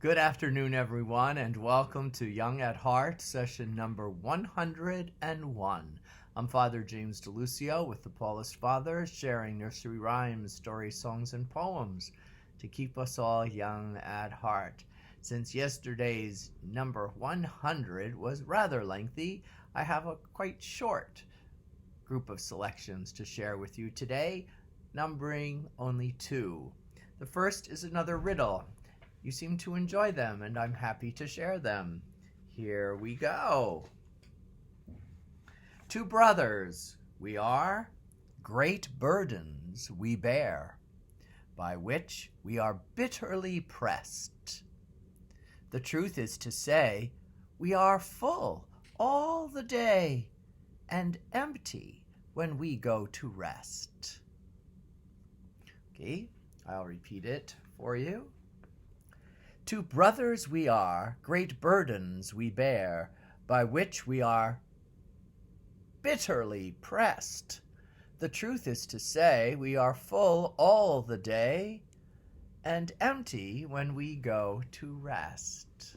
Good afternoon, everyone, and welcome to Young at Heart, session number 101. I'm Father James DeLucio with the Paulist Fathers, sharing nursery rhymes, stories, songs, and poems to keep us all young at heart. Since yesterday's number 100 was rather lengthy, I have a quite short group of selections to share with you today, numbering only 2. The first is another riddle. You seem to enjoy them, and I'm happy to share them. Here we go. 2 brothers we are, great burdens we bear, by which we are bitterly pressed. The truth is to say, we are full all the day, and empty when we go to rest. Okay, I'll repeat it for you. 2 brothers we are, great burdens we bear, by which we are bitterly pressed. The truth is to say, we are full all the day, and empty when we go to rest.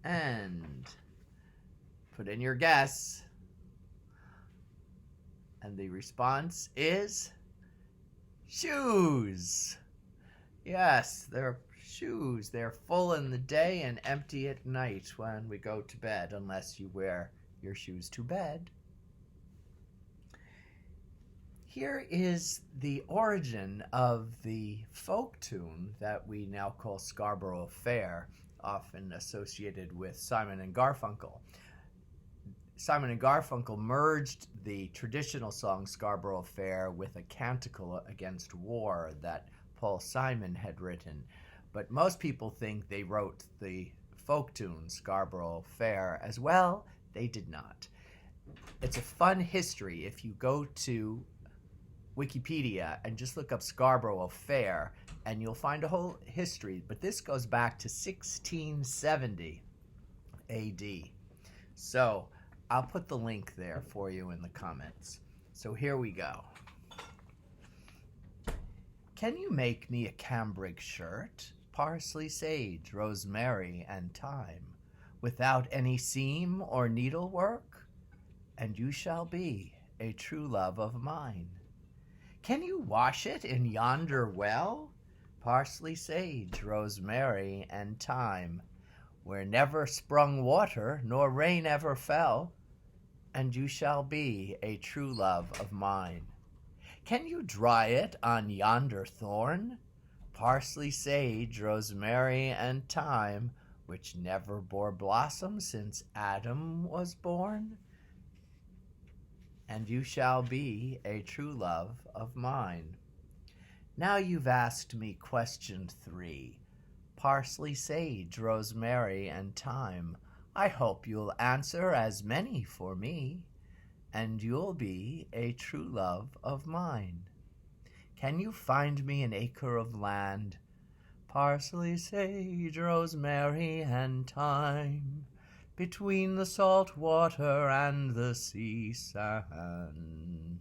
And put in your guess. And the response is shoes. Yes, they're shoes. They're full in the day and empty at night when we go to bed, unless you wear your shoes to bed. Here is the origin of the folk tune that we now call Scarborough Fair, often associated with Simon and Garfunkel. Simon and Garfunkel merged the traditional song Scarborough Fair with a canticle against war that Paul Simon had written. But most people think they wrote the folk tune Scarborough Fair as well. They did not. It's a fun history. If you go to Wikipedia and just look up Scarborough Fair, and you'll find a whole history. But this goes back to 1670 AD. So I'll put the link there for you in the comments. So here we go. Can you make me a cambric shirt? Parsley, sage, rosemary, and thyme, without any seam or needlework, and you shall be a true love of mine. Can you wash it in yonder well? Parsley, sage, rosemary, and thyme, where never sprung water, nor rain ever fell, and you shall be a true love of mine. Can you dry it on yonder thorn? Parsley, sage, rosemary, and thyme, which never bore blossom since Adam was born? And you shall be a true love of mine. Now you've asked me question 3. Parsley, sage, rosemary, and thyme. I hope you'll answer as many for me, and you'll be a true love of mine. Can you find me an acre of land? Parsley, sage, rosemary, and thyme, between the salt water and the sea sand,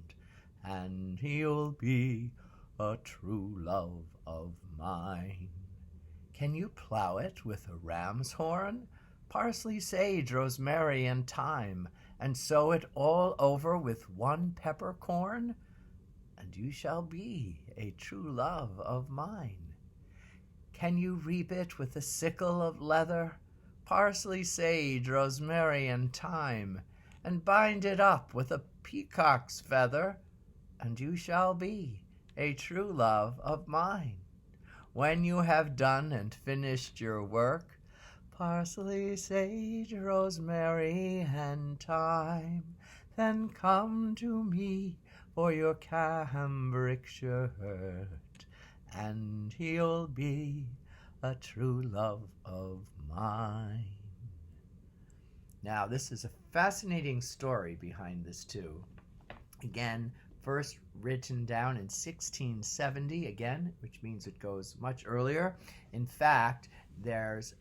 and you'll be a true love of mine. Can you plow it with a ram's horn? Parsley, sage, rosemary, and thyme, and sow it all over with one peppercorn? And you shall be a true love of mine. Can you reap it with a sickle of leather? Parsley, sage, rosemary, and thyme, and bind it up with a peacock's feather? And you shall be a true love of mine. When you have done and finished your work, parsley, sage, rosemary, and thyme, then come to me for your cambric shirt, and he'll be a true love of mine. Now, this is a fascinating story behind this too. Again, first written down in 1670, again, which means it goes much earlier. In fact, there's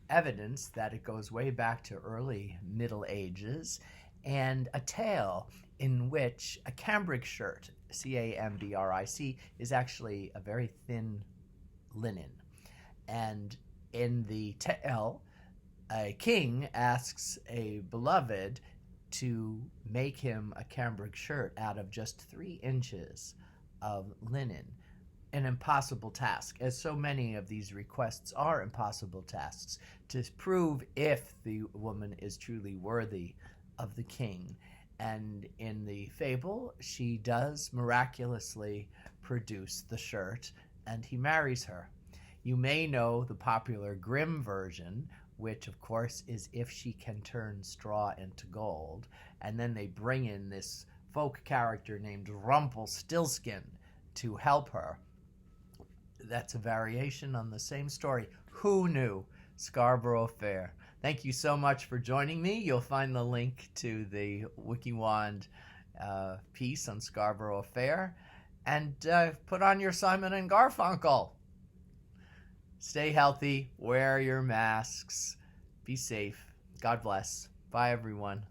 evidence that it goes way back to early Middle Ages, and a tale in which a cambric shirt, cambric, is actually a very thin linen. And In the tale, a king asks a beloved to make him a cambric shirt out of just 3 inches of linen. An impossible task, as so many of these requests are impossible tasks, to prove if the woman is truly worthy of the king. And in the fable, she does miraculously produce the shirt, and he marries her. You may know the popular Grimm version, which of course is if she can turn straw into gold, and then they bring in this folk character named Rumpelstiltskin to help her. That's a variation on the same story. Who knew? Scarborough Fair. Thank you so much for joining me. You'll find the link to the WikiWand piece on Scarborough Fair. And put on your Simon and Garfunkel. Stay healthy. Wear your masks. Be safe. God bless. Bye, everyone.